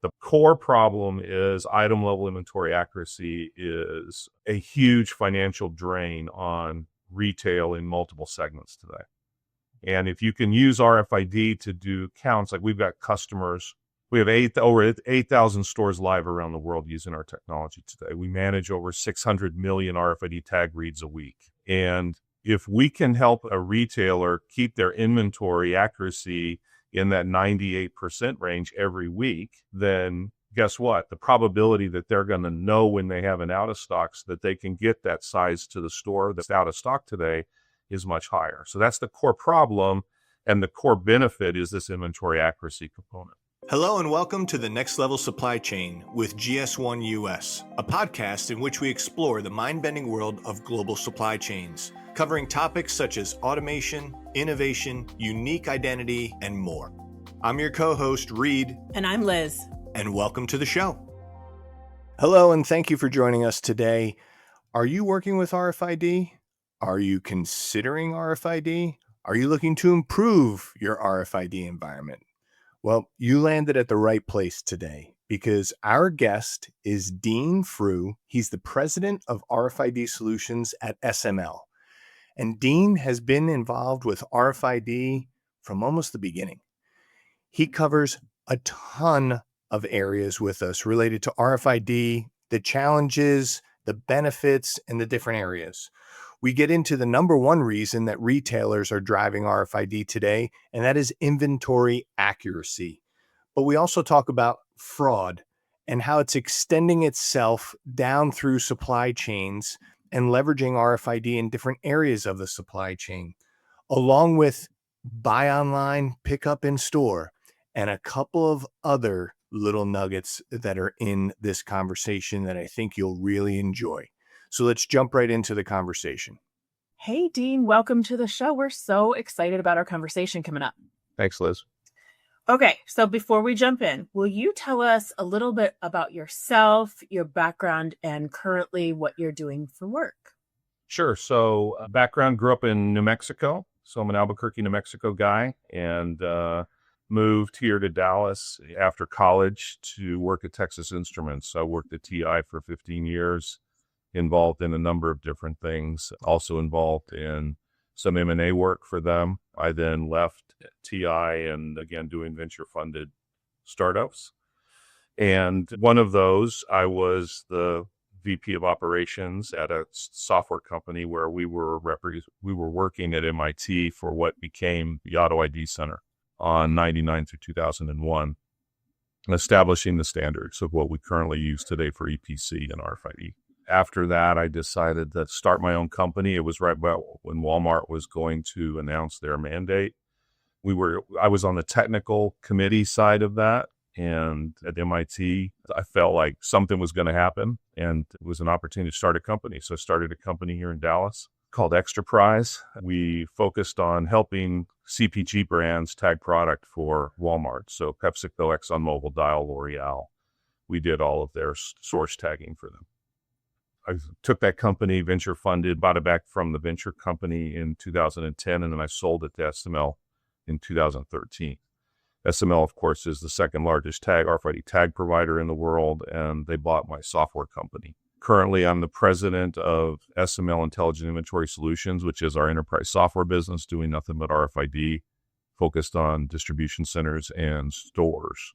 The core problem is item level inventory accuracy is a huge financial drain on retail in multiple segments today. And if you can use RFID to do counts, like we've got customers, we have over 8,000 stores live around the world using our technology today. We manage over 600 million RFID tag reads a week. And if we can help a retailer keep their inventory accuracy in that 98% range every week, then guess what? The probability that they're going to know when they have an out of stock so that they can get that size to the store that's out of stock today is much higher. So that's the core problem. And the core benefit is this inventory accuracy component. Hello and welcome to the Next Level Supply Chain with GS1 US, a podcast in which we explore the mind-bending world of global supply chains, covering topics such as automation, innovation, unique identity, and more. I'm your co-host, Reid. And I'm Liz. And welcome to the show. Hello and thank you for joining us today. Are you working with RFID? Are you considering RFID? Are you looking to improve your RFID environment? Well, you landed at the right place today because our guest is Dean Frew. He's the president of RFID Solutions at SML. And Dean has been involved with RFID from almost the beginning. He covers a ton of areas with us related to RFID, the challenges, the benefits, and the different areas. We get into the number one reason that retailers are driving RFID today, and that is inventory accuracy. But we also talk about fraud and how it's extending itself down through supply chains and leveraging RFID in different areas of the supply chain, along with buy online, pick up in store, and a couple of other little nuggets that are in this conversation that I think you'll really enjoy. So let's jump right into the conversation. Hey, Dean, welcome to the show. We're so excited about our conversation coming up. Thanks, Liz. Okay, so before we jump in, will you tell us a little bit about yourself, your background, and currently what you're doing for work? Sure. So background, grew up in New Mexico. So I'm an Albuquerque, New Mexico guy, and moved here to Dallas after college to work at Texas Instruments. So I worked at TI for 15 years. Involved in a number of different things, also involved in some M&A work for them. I then left TI and again doing venture-funded startups. And one of those, I was the VP of operations at a software company where we were working at MIT for what became the Auto ID Center on 99 through 2001, establishing the standards of what we currently use today for EPC and RFID. After that, I decided to start my own company. It was right about when Walmart was going to announce their mandate. I was on the technical committee side of that. And at MIT, I felt like something was going to happen. And it was an opportunity to start a company. So I started a company here in Dallas called Extraprise. We focused on helping CPG brands tag product for Walmart. So PepsiCo, ExxonMobil, Dial, L'Oreal. We did all of their source tagging for them. I took that company, venture funded, bought it back from the venture company in 2010, and then I sold it to SML in 2013. SML, of course, is the second largest RFID tag provider in the world, and they bought my software company. Currently, I'm the president of SML Intelligent Inventory Solutions, which is our enterprise software business, doing nothing but RFID, focused on distribution centers and stores,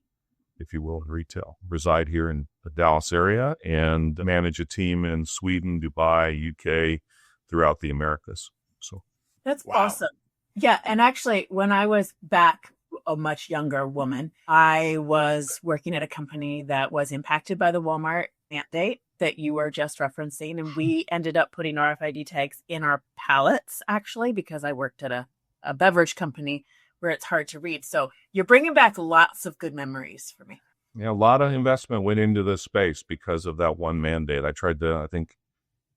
if you will, in retail. Reside here in the Dallas area and manage a team in Sweden, Dubai, UK, throughout the Americas. So that's awesome. Yeah. And actually, when I was back a much younger woman, I was working at a company that was impacted by the Walmart mandate that you were just referencing. And we ended up putting RFID tags in our pallets, actually, because I worked at a beverage company where it's hard to read. So you're bringing back lots of good memories for me. Yeah, a lot of investment went into this space because of that one mandate. I think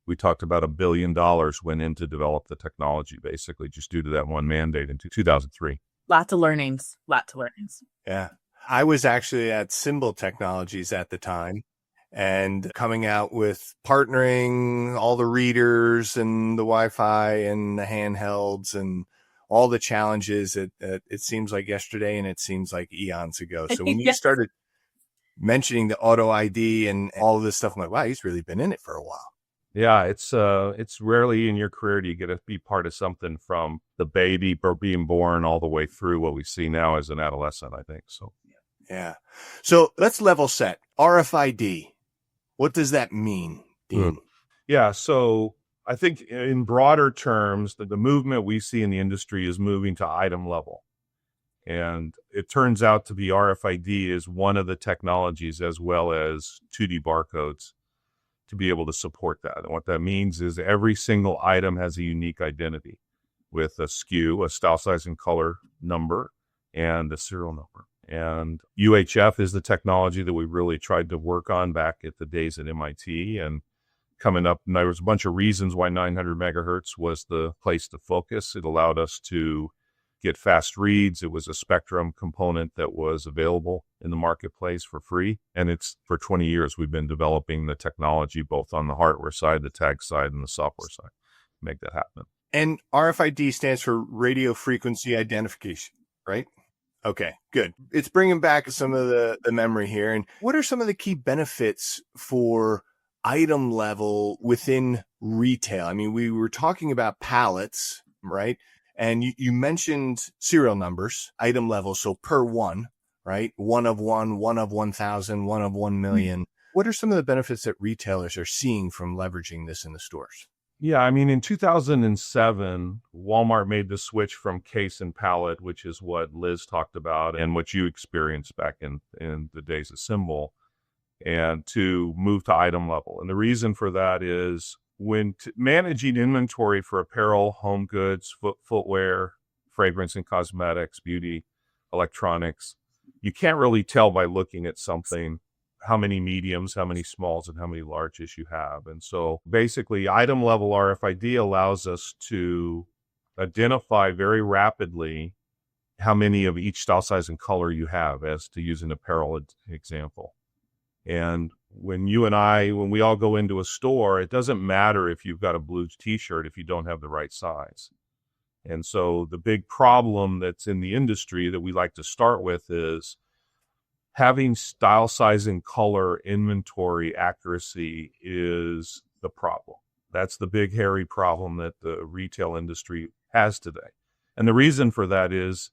we talked about $1 billion went in to develop the technology, basically, just due to that one mandate in 2003. Lots of learnings. Yeah. I was actually at Symbol Technologies at the time and coming out with partnering all the readers and the Wi-Fi and the handhelds and all the challenges. It seems like yesterday and it seems like eons ago. So when you started mentioning the auto ID and all of this stuff. I'm like, wow, he's really been in it for a while. Yeah, it's rarely in your career do you get to be part of something from the baby or being born all the way through what we see now as an adolescent, I think. So yeah. So let's level set. RFID. What does that mean, Dean? Yeah, so I think in broader terms, the movement we see in the industry is moving to item level. And it turns out to be RFID is one of the technologies as well as 2D barcodes to be able to support that. And what that means is every single item has a unique identity with a SKU, a style, size, and color number, and a serial number. And UHF is the technology that we really tried to work on back at the days at MIT. And coming up, and there was a bunch of reasons why 900 megahertz was the place to focus. It allowed us to get fast reads. It was a spectrum component that was available in the marketplace for free. And it's for 20 years, we've been developing the technology, both on the hardware side, the tag side, and the software side to make that happen. And RFID stands for radio frequency identification, right? Okay, good. It's bringing back some of the memory here. And what are some of the key benefits for item level within retail? I mean, we were talking about pallets, right? And you mentioned serial numbers, item level. So per one, right? One of 1,000, one of 1 million. What are some of the benefits that retailers are seeing from leveraging this in the stores? Yeah, I mean, in 2007, Walmart made the switch from case and pallet, which is what Liz talked about and what you experienced back in the days of Symbol, and to move to item level. And the reason for that is when managing inventory for apparel, home goods, footwear, fragrance and cosmetics, beauty, electronics, you can't really tell by looking at something how many mediums, how many smalls, and how many larges you have. And so basically item level RFID allows us to identify very rapidly how many of each style, size, and color you have, as to use an apparel example. And when we all go into a store, it doesn't matter if you've got a blue t-shirt if you don't have the right size. And so the big problem that's in the industry that we like to start with is having style, size, and color inventory accuracy is the problem. That's the big, hairy problem that the retail industry has today. And the reason for that is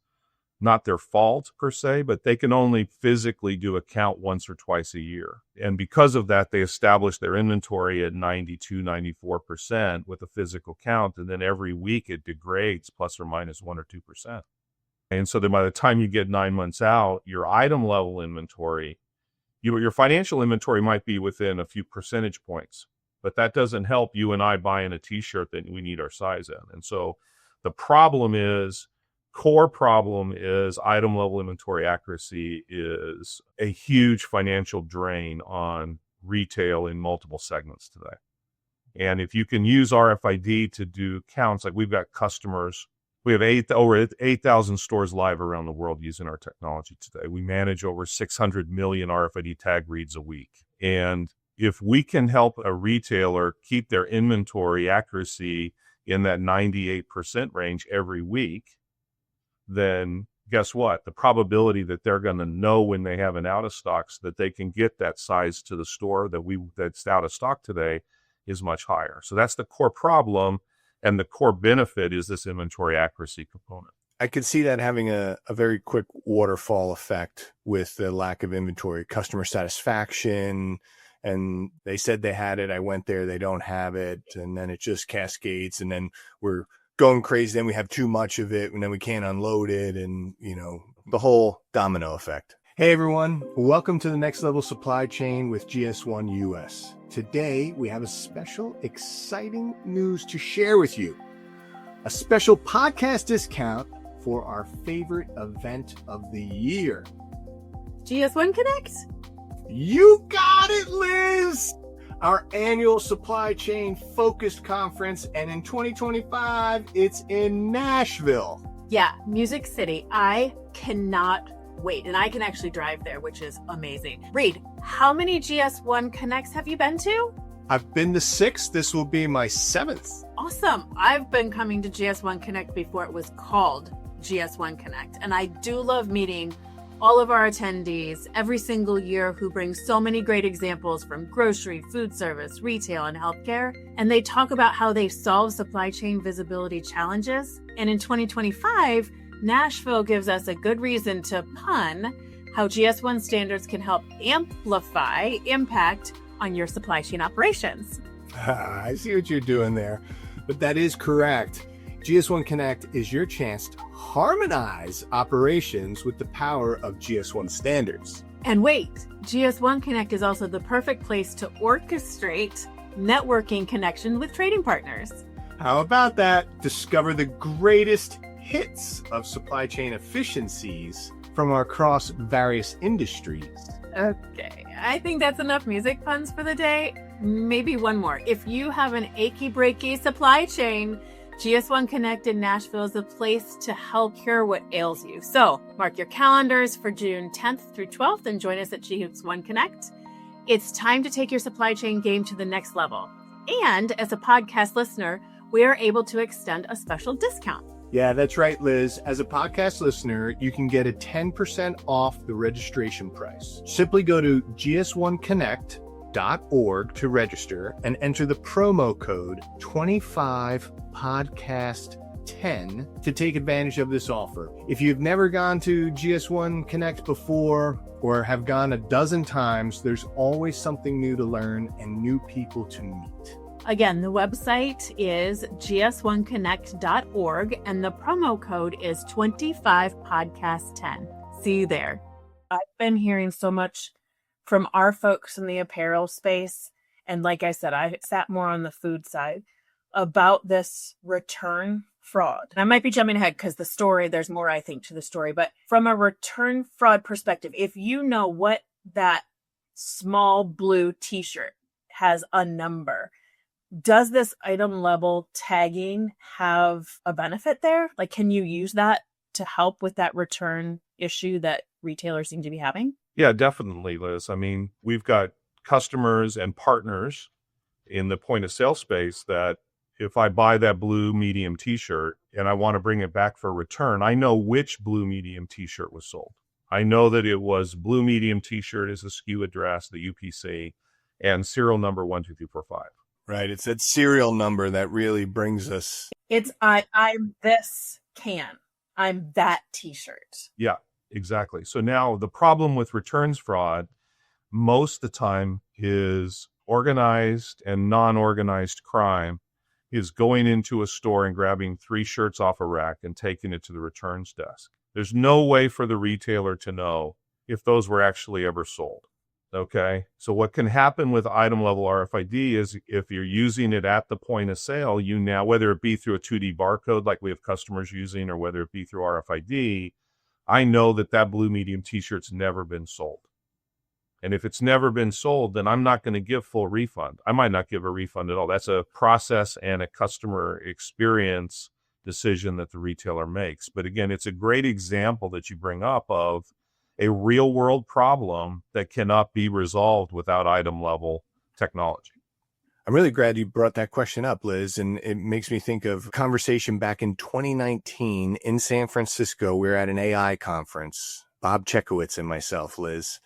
not their fault per se, but they can only physically do a count once or twice a year. And because of that, they establish their inventory at 92, 94% with a physical count. And then every week it degrades plus or minus 1 or 2%. And so then by the time you get 9 months out, your item level inventory, your financial inventory might be within a few percentage points, but that doesn't help you and I buying a t-shirt that we need our size in. And so the core problem is item level inventory accuracy is a huge financial drain on retail in multiple segments today. And if you can use RFID to do counts, like we've got customers, we have over 8,000 stores live around the world using our technology today. We manage over 600 million RFID tag reads a week. And if we can help a retailer keep their inventory accuracy in that 98% range every week, then guess what? The probability that they're going to know when they have an out of stocks that they can get that size to the store that's out of stock today is much higher. So that's the core problem. And the core benefit is this inventory accuracy component. I could see that having a very quick waterfall effect with the lack of inventory, customer satisfaction. And they said they had it. I went there. They don't have it. And then it just cascades. And then we're going crazy. Then we have too much of it. And then we can't unload it. And, the whole domino effect. Hey, everyone. Welcome to the Next Level Supply Chain with GS1 US. Today, we have a special, exciting news to share with you. A special podcast discount for our favorite event of the year. GS1 Connect? You got it, Liz! Our annual supply chain focused conference, and in 2025, it's in Nashville. Yeah, Music City. I cannot wait. And I can actually drive there, which is amazing. Reid, how many GS1 Connects have you been to? I've been to 6. This will be my 7th. Awesome. I've been coming to GS1 Connect before it was called GS1 Connect. And I do love meeting all of our attendees every single year who bring so many great examples from grocery, food service, retail, and healthcare. And they talk about how they solve supply chain visibility challenges. And in 2025, Nashville gives us a good reason to pun how GS1 standards can help amplify impact on your supply chain operations. I see what you're doing there, but that is correct. GS1 Connect is your chance to harmonize operations with the power of GS1 standards. And wait, GS1 Connect is also the perfect place to orchestrate networking connection with trading partners. How about that? Discover the greatest hits of supply chain efficiencies from across various industries. Okay, I think that's enough music puns for the day. Maybe one more. If you have an achy breaky supply chain, GS1 Connect in Nashville is a place to help cure what ails you. So mark your calendars for June 10th through 12th and join us at GS1 Connect. It's time to take your supply chain game to the next level. And as a podcast listener, we are able to extend a special discount. Yeah, that's right, Liz. As a podcast listener, you can get a 10% off the registration price. Simply go to gs1connect.org to register and enter the promo code 25podcast10 to take advantage of this offer. If you've never gone to GS1 Connect before or have gone a dozen times, there's always something new to learn and new people to meet. Again, the website is gs1connect.org and the promo code is 25podcast10. See you there. I've been hearing so much from our folks in the apparel space. And like I said, I sat more on the food side about this return fraud. And I might be jumping ahead because there's more, I think, to the story. But from a return fraud perspective, if you know what that small blue t-shirt has a number, does this item level tagging have a benefit there? Like, can you use that to help with that return issue that retailers seem to be having? Yeah, definitely, Liz. I mean, we've got customers and partners in the point of sale space that if I buy that blue medium t-shirt and I want to bring it back for return, I know which blue medium t-shirt was sold. I know that it was blue medium t-shirt is the SKU address, the UPC, and serial number 12345. Right. It's that serial number that really brings us. It's I'm this can. I'm that t-shirt. Yeah, exactly. So now the problem with returns fraud most of the time is organized and non-organized crime is going into a store and grabbing 3 shirts off a rack and taking it to the returns desk. There's no way for the retailer to know if those were actually ever sold. Okay. So what can happen with item level RFID is if you're using it at the point of sale, you now, whether it be through a 2D barcode like we have customers using or whether it be through RFID, I know that that blue medium t-shirt's never been sold. And if it's never been sold, then I'm not going to give full refund. I might not give a refund at all. That's a process and a customer experience decision that the retailer makes. But again, it's a great example that you bring up of a real world problem that cannot be resolved without item level technology. I'm really glad you brought that question up, Liz. And it makes me think of a conversation back in 2019 in San Francisco. We were at an AI conference, Bob Chekowitz and myself, Liz,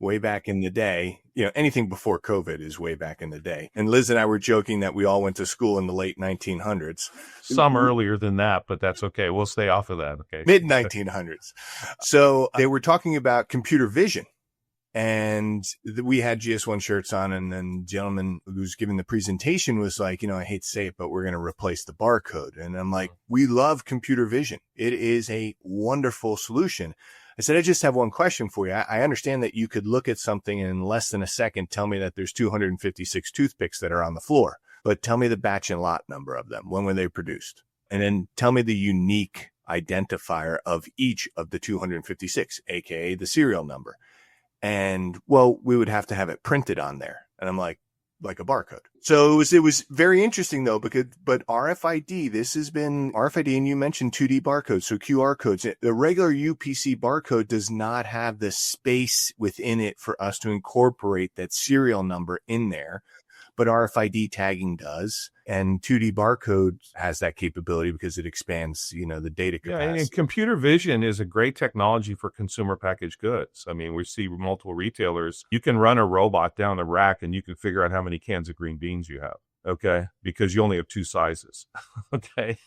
way back in the day. You know, anything before COVID is way back in the day. And Liz and I were joking that we all went to school in the late 1900s. Some earlier than that, but that's okay. We'll stay off of that. Okay. Mid 1900s. So they were talking about computer vision. And we had GS1 shirts on, and then the gentleman who was giving the presentation was like, you know, I hate to say it, but we're going to replace the barcode. And I'm like, we love computer vision. It is a wonderful solution. I said, I just have one question for you. I understand that you could look at something and in less than a second tell me that there's 256 toothpicks that are on the floor, but tell me the batch and lot number of them. When were they produced? And then tell me the unique identifier of each of the 256, aka the serial number. And well, we would have to have it printed on there. And I'm like a barcode. So it was very interesting though, but RFID, this has been RFID, and you mentioned 2D barcodes. So QR codes, the regular UPC barcode does not have the space within it for us to incorporate that serial number in there. but RFID tagging does. And 2D barcode has that capability because it expands, the data Yeah, capacity. and computer vision is a great technology for consumer packaged goods. I mean, we see multiple retailers. You can run a robot down the rack and you can figure out how many cans of green beans you have, okay? Because you only have two sizes, okay?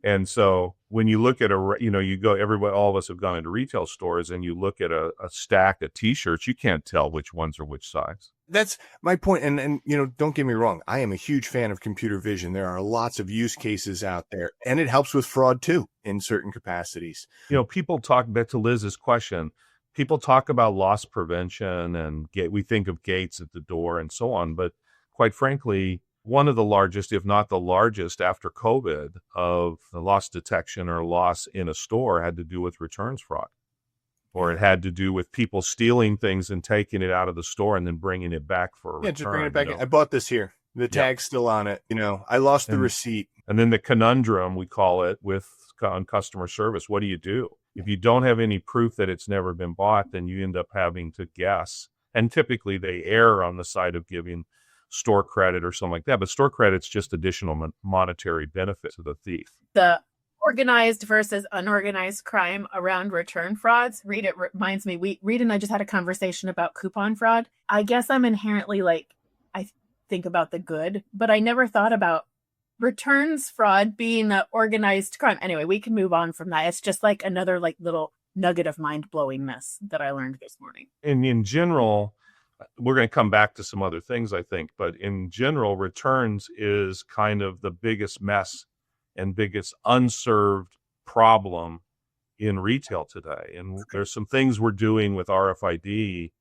And so when you look at all of us have gone into retail stores and you look at a stack of T-shirts, you can't tell which ones are which size. That's my point. And don't get me wrong. I am a huge fan of computer vision. There are lots of use cases out there, and it helps with fraud too in certain capacities. People talk, back to Liz's question, people talk about loss prevention and we think of gates at the door and so on. But quite frankly, one of the largest, if not the largest after COVID, of the loss detection or loss in a store had to do with returns fraud. Or it had to do with people stealing things and taking it out of the store and then bringing it back for a return. Just bring it back. I bought this here. The tag's still on it. I lost the receipt. And then the conundrum, we call it, on customer service. What do you do? If you don't have any proof that it's never been bought, then you end up having to guess. And typically they err on the side of giving store credit or something like that. But store credit's just additional monetary benefit to the thief. The organized versus unorganized crime around return frauds. Reid, it reminds me, Reid and I just had a conversation about coupon fraud. I guess I'm inherently I think about the good, but I never thought about returns fraud being an organized crime. Anyway, we can move on from that. It's just another little nugget of mind-blowingness that I learned this morning. And in general, we're going to come back to some other things, I think, but in general, returns is kind of the biggest mess and biggest unserved problem in retail today. And there's some things we're doing with RFID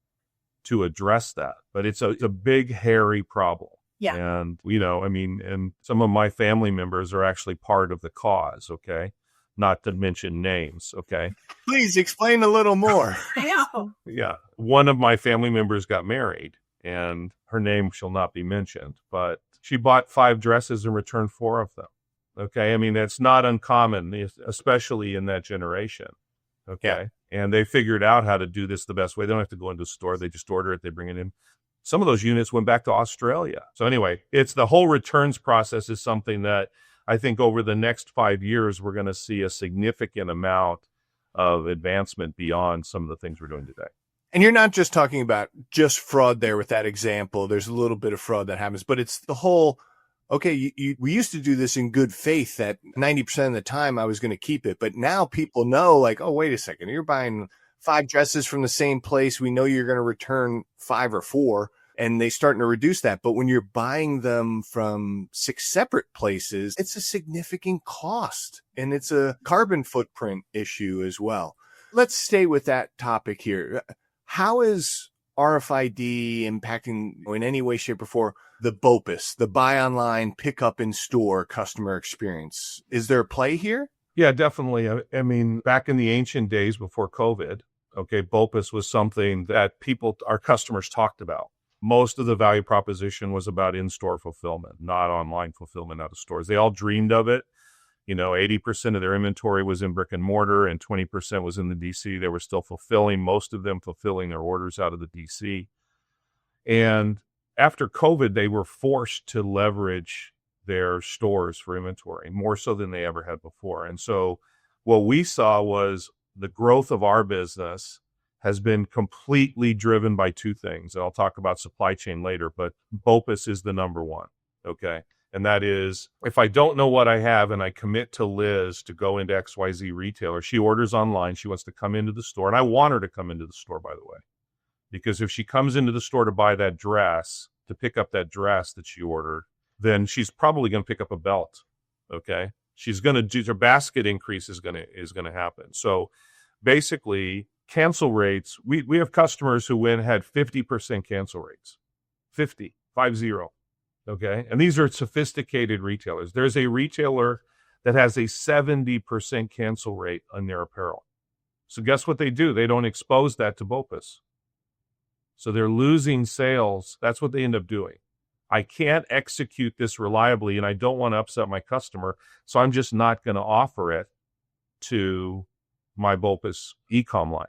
to address that, but it's a big, hairy problem. Yeah. And, and some of my family members are actually part of the cause, okay? Not to mention names, okay? Please explain a little more. I know. Yeah. One of my family members got married, and her name shall not be mentioned, but she bought 5 dresses and returned 4 of them. Okay. I mean, that's not uncommon, especially in that generation. Okay. Yeah. And they figured out how to do this the best way. They don't have to go into a store. They just order it. They bring it in. Some of those units went back to Australia. So anyway, it's the whole returns process is something that I think over the next 5 years, we're going to see a significant amount of advancement beyond some of the things we're doing today. And you're not just talking about just fraud there with that example. There's a little bit of fraud that happens, but it's the whole, okay, we used to do this in good faith that 90% of the time I was going to keep it. But now people know oh, wait a second, you're buying 5 dresses from the same place. We know you're going to return 5 or 4. And they starting to reduce that. But when you're buying them from 6 separate places, it's a significant cost and it's a carbon footprint issue as well. Let's stay with that topic here. How is RFID impacting in any way, shape, or form the BOPIS, the buy online, pick up in store customer experience? Is there a play here? Yeah, definitely. I mean, back in the ancient days before COVID, okay, BOPIS was something that our customers talked about. Most of the value proposition was about in-store fulfillment, not online fulfillment out of stores. They all dreamed of it. 80% of their inventory was in brick and mortar and 20% was in the DC. They were still most of them fulfilling their orders out of the DC. And after COVID, they were forced to leverage their stores for inventory more so than they ever had before. And so what we saw was the growth of our business has been completely driven by 2 things. And I'll talk about supply chain later, but BOPIS is the number one, okay? And that is, if I don't know what I have and I commit to Liz to go into XYZ retailer, she orders online, she wants to come into the store, and I want her to come into the store, by the way. Because if she comes into the store to buy that dress, to pick up that dress that she ordered, then she's probably going to pick up a belt, okay? She's going to do, her basket increase is going to happen. So basically, cancel rates, we have customers who had 50% cancel rates, 50, okay? And these are sophisticated retailers. There's a retailer that has a 70% cancel rate on their apparel. So guess what they do? They don't expose that to BOPIS. So they're losing sales. That's what they end up doing. I can't execute this reliably and I don't want to upset my customer, so I'm just not going to offer it to my BOPIS e-com line.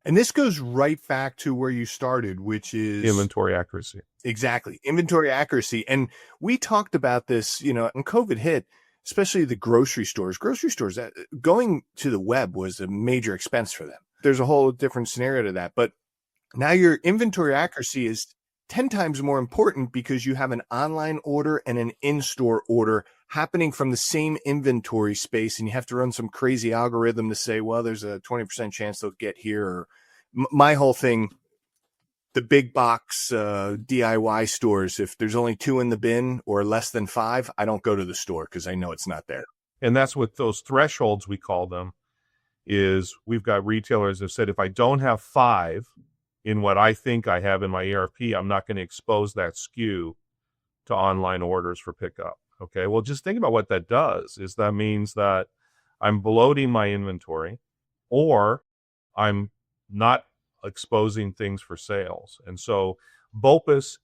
And this goes right back to where you started, which is Inventory accuracy. Exactly. Inventory accuracy. And we talked about this, when COVID hit, especially the grocery stores, going to the web was a major expense for them. There's a whole different scenario to that. But now your inventory accuracy is 10 times more important because you have an online order and an in-store order happening from the same inventory space. And you have to run some crazy algorithm to say, well, there's a 20% chance they'll get here. Or my whole thing, the big box DIY stores, if there's only 2 in the bin or less than 5, I don't go to the store because I know it's not there. And that's what those thresholds, we call them, is we've got retailers that have said, if I don't have 5 in what I think I have in my ERP, I'm not going to expose that SKU to online orders for pickup. Okay, well, just think about what that does. Is that means that I'm bloating my inventory, or I'm not exposing things for sales. And so BOPIS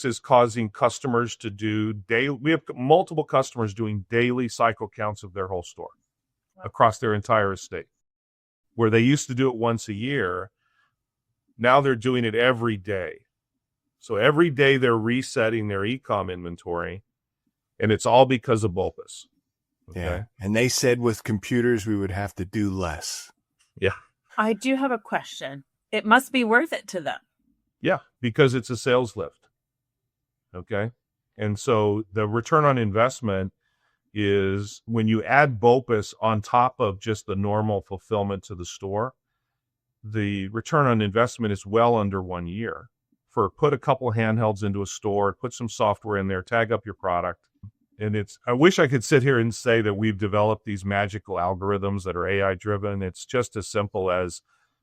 is causing customers to do daily. We have multiple customers doing daily cycle counts of their whole store across their entire estate, where they used to do it once a year. Now they're doing it every day. So every day they're resetting their e-com inventory, and it's all because of BOPIS. Okay? Yeah. And they said with computers, we would have to do less. Yeah. I do have a question. It must be worth it to them. Yeah, because it's a sales lift. Okay. And so the return on investment is when you add BOPIS on top of just the normal fulfillment to the store, the return on investment is well under 1 year. For put a couple handhelds into a store, put some software in there, tag up your product. And I wish I could sit here and say that we've developed these magical algorithms that are AI driven. It's just as simple as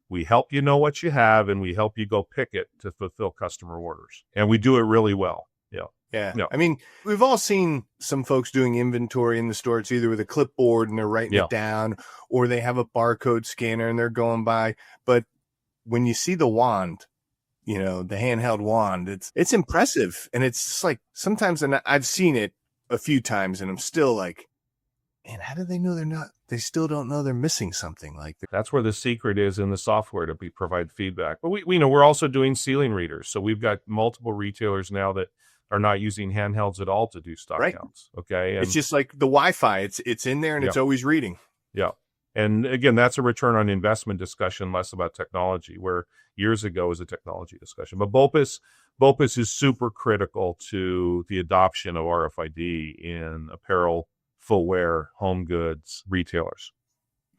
we help you know what you have, and we help you go pick it to fulfill customer orders. And we do it really well. Yeah. Yeah. Yeah. I mean, we've all seen some folks doing inventory in the store. It's either with a clipboard and they're writing it down, or they have a barcode scanner and they're going by. But when you see the wand, the handheld wand, it's impressive. And it's just like sometimes, and I've seen it a few times, and I'm still like, man, how do they know they still don't know they're missing something? That's where the secret is in the software to provide feedback. But we know we're also doing ceiling readers. So we've got multiple retailers now that are not using handhelds at all to do stock counts. Okay. And it's just like the Wi-Fi. It's in there and it's always reading. Yeah. And again, that's a return on investment discussion, less about technology, where years ago was a technology discussion. But BOPIS is super critical to the adoption of RFID in apparel, footwear, home goods, retailers.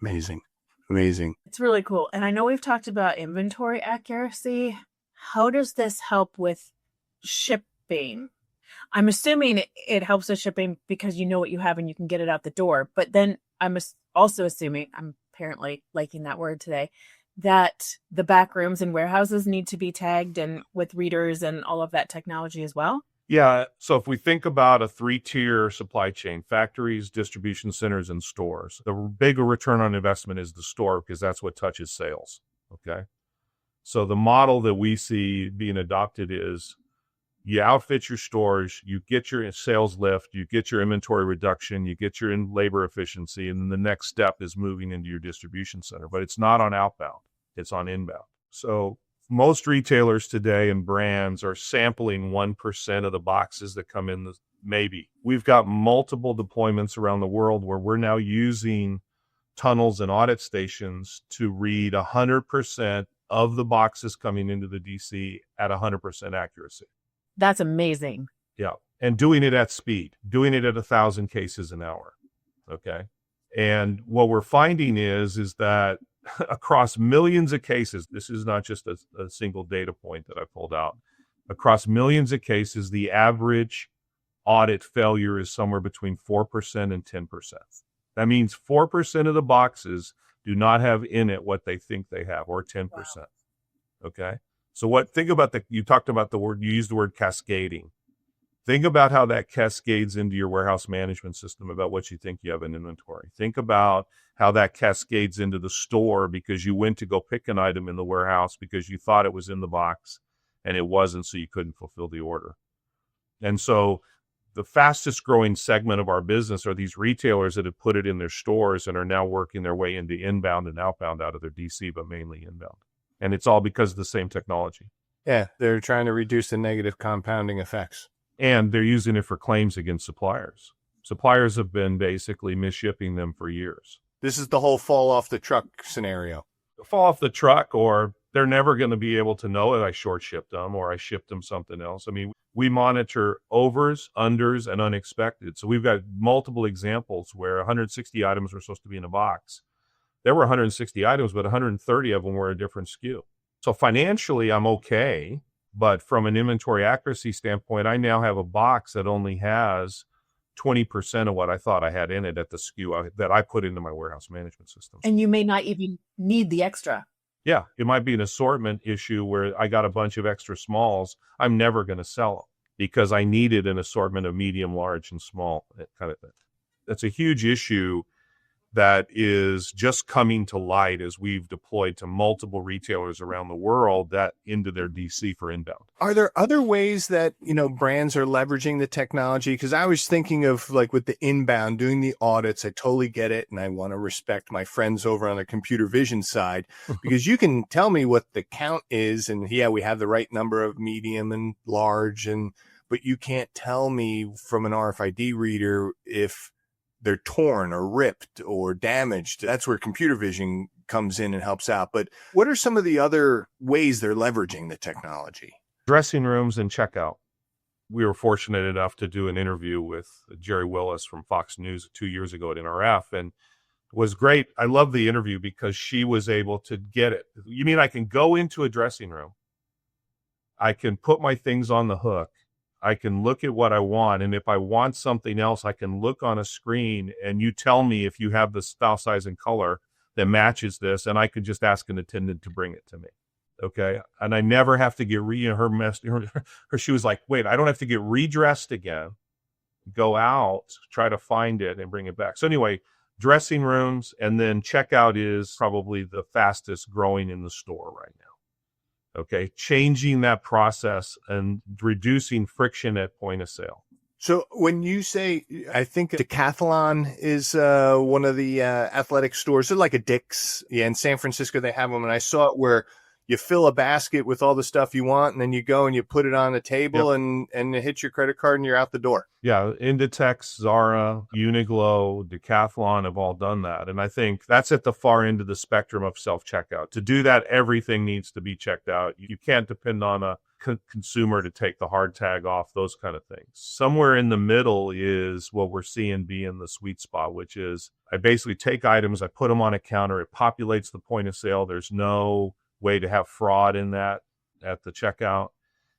Amazing. It's really cool. And I know we've talked about inventory accuracy. How does this help with shipping? I'm assuming it helps with shipping because you know what you have and you can get it out the door. But then I'm also assuming, I'm apparently liking that word today, that the back rooms and warehouses need to be tagged and with readers and all of that technology as well. Yeah. So if we think about a 3-tier supply chain, factories, distribution centers, and stores, the bigger return on investment is the store because that's what touches sales. Okay. So the model that we see being adopted is you outfit your stores, you get your sales lift, you get your inventory reduction, you get your labor efficiency, and then the next step is moving into your distribution center. But it's not on outbound, it's on inbound. So most retailers today and brands are sampling 1% of the boxes that come in. Maybe. We've got multiple deployments around the world where we're now using tunnels and audit stations to read 100% of the boxes coming into the DC at 100% accuracy. That's amazing. Yeah. And doing it at speed, doing it at 1,000 cases an hour. Okay. And what we're finding is that across millions of cases, this is not just a single data point that I pulled out. Across millions of cases, the average audit failure is somewhere between 4% and 10%. That means 4% of the boxes do not have in it what they think they have, or 10%. Wow. Okay. So think about you talked about you used the word cascading. Think about how that cascades into your warehouse management system about what you think you have in inventory. Think about how that cascades into the store because you went to go pick an item in the warehouse because you thought it was in the box and it wasn't, so you couldn't fulfill the order. And so the fastest growing segment of our business are these retailers that have put it in their stores and are now working their way into inbound and outbound out of their DC, but mainly inbound. And it's all because of the same technology. Yeah, they're trying to reduce the negative compounding effects. And they're using it for claims against suppliers. Suppliers have been basically misshipping them for years. This is the whole fall off the truck scenario. Fall off the truck, or they're never going to be able to know if I short shipped them or I shipped them something else. I mean, we monitor overs, unders, and unexpected. So we've got multiple examples where 160 items were supposed to be in a box. There were 160 items, but 130 of them were a different SKU. So financially, I'm okay. But from an inventory accuracy standpoint, I now have a box that only has 20% of what I thought I had in it at the SKU that I put into my warehouse management system. And you may not even need the extra. Yeah, it might be an assortment issue where I got a bunch of extra smalls. I'm never going to sell them because I needed an assortment of medium, large, and small, that kind of thing. That's a huge issue that is just coming to light as we've deployed to multiple retailers around the world that into their DC for inbound. Are there other ways that, brands are leveraging the technology? Because I was thinking of like with the inbound, doing the audits. I totally get it. And I want to respect my friends over on the computer vision side, because you can tell me what the count is. And yeah, we have the right number of medium and large, but you can't tell me from an RFID reader if they're torn or ripped or damaged. That's where computer vision comes in and helps out. But what are some of the other ways they're leveraging the technology? Dressing rooms and checkout. We were fortunate enough to do an interview with Jerry Willis from Fox News 2 years ago at NRF, and it was great. I love the interview because she was able to get it. You mean I can go into a dressing room, I can put my things on the hook, I can look at what I want, and if I want something else, I can look on a screen and you tell me if you have the style, size, and color that matches this, and I could just ask an attendant to bring it to me. Okay. And I never have to get she was like, wait, I don't have to get redressed again, go out, try to find it and bring it back. So anyway, dressing rooms, and then checkout is probably the fastest growing in the store right now. Okay. Changing that process and reducing friction at point of sale. So when you say, I think Decathlon is one of the athletic stores. They're like a Dick's. Yeah, in San Francisco, they have them. And I saw it where you fill a basket with all the stuff you want, and then you go and you put it on the table. Yep. and it hits your credit card and you're out the door. Yeah, Inditex, Zara, Uniqlo, Decathlon have all done that. And I think that's at the far end of the spectrum of self-checkout. To do that, everything needs to be checked out. You can't depend on a consumer to take the hard tag off, those kind of things. Somewhere in the middle is what we're seeing being the sweet spot, which is I basically take items, I put them on a counter, it populates the point of sale. There's no way to have fraud in that at the checkout.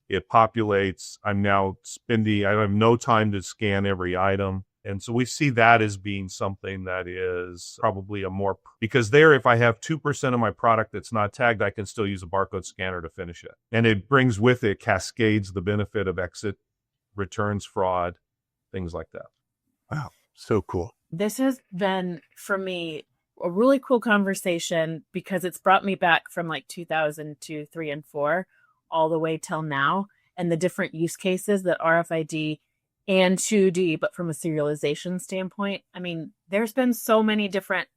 It populates. I have no time to scan every item. And so we see that as being something that is probably because there, if I have 2% of my product that's not tagged, I can still use a barcode scanner to finish it. And it brings with it, cascades the benefit of exit, returns fraud, things like that. Wow. So cool. This has been, for me, a really cool conversation because it's brought me back from like 2002, 3, and 4 all the way till now, and the different use cases that RFID and 2D, but from a serialization standpoint. I mean, there's been so many different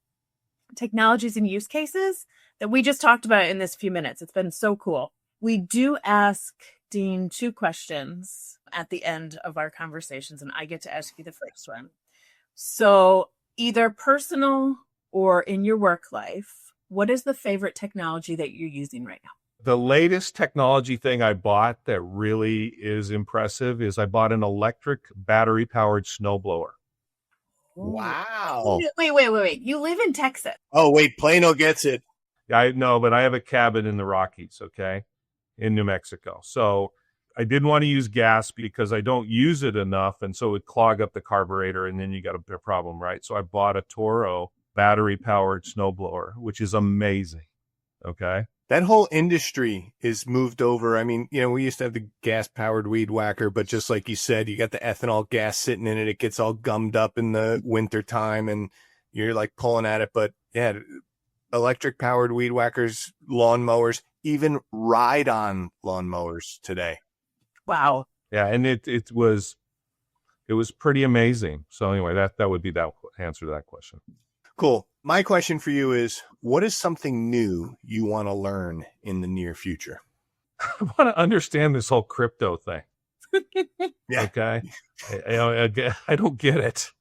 technologies and use cases that we just talked about in this few minutes. It's been so cool. We do ask Dean 2 questions at the end of our conversations, and I get to ask you the first one. So either personal or in your work life, what is the favorite technology that you're using right now? The latest technology thing I bought that really is impressive is I bought an electric battery-powered snowblower. Wow. Wait. You live in Texas. Oh, wait, Plano gets it. I know, but I have a cabin in the Rockies, okay, in New Mexico. So I didn't want to use gas because I don't use it enough, and so it would clog up the carburetor, and then you got a problem, right? So I bought a Toro battery-powered snowblower, which is amazing, okay? That whole industry is moved over. I mean, we used to have the gas-powered weed whacker, but just like you said, you got the ethanol gas sitting in it. It gets all gummed up in the winter time, and you're like pulling at it. But yeah, electric-powered weed whackers, lawnmowers, even ride-on lawnmowers today. Wow. Yeah, and it was pretty amazing. So anyway, that would be that answer to that question. Cool. My question for you is, what is something new you want to learn in the near future? I want to understand this whole crypto thing. Yeah. Okay. I don't get it.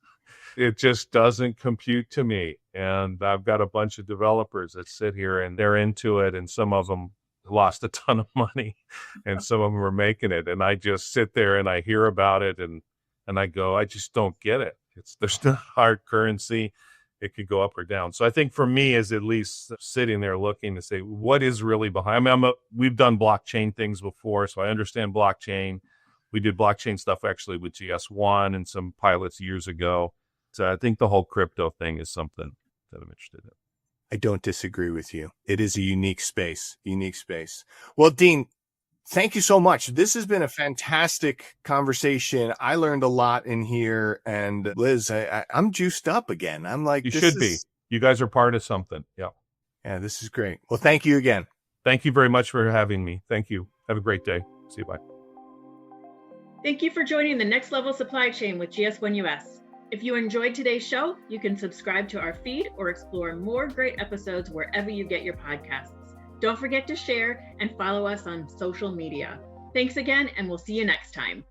It just doesn't compute to me. And I've got a bunch of developers that sit here and they're into it. And some of them lost a ton of money and some of them are making it. And I just sit there and I hear about it and I go, I just don't get it. There's no hard currency. It could go up or down. So I think for me is at least sitting there looking to say, what is really behind? I mean, we've done blockchain things before, so I understand blockchain. We did blockchain stuff actually with GS1 and some pilots years ago. So I think the whole crypto thing is something that I'm interested in. I don't disagree with you. It is a unique space. Well, Dean, thank you so much. This has been a fantastic conversation. I learned a lot in here. And Liz, I'm juiced up again. I'm like, you should be. You guys are part of something. Yeah. Yeah, this is great. Well, thank you again. Thank you very much for having me. Thank you. Have a great day. See you. Bye. Thank you for joining the Next Level Supply Chain with GS1 US. If you enjoyed today's show, you can subscribe to our feed or explore more great episodes wherever you get your podcasts. Don't forget to share and follow us on social media. Thanks again, and we'll see you next time.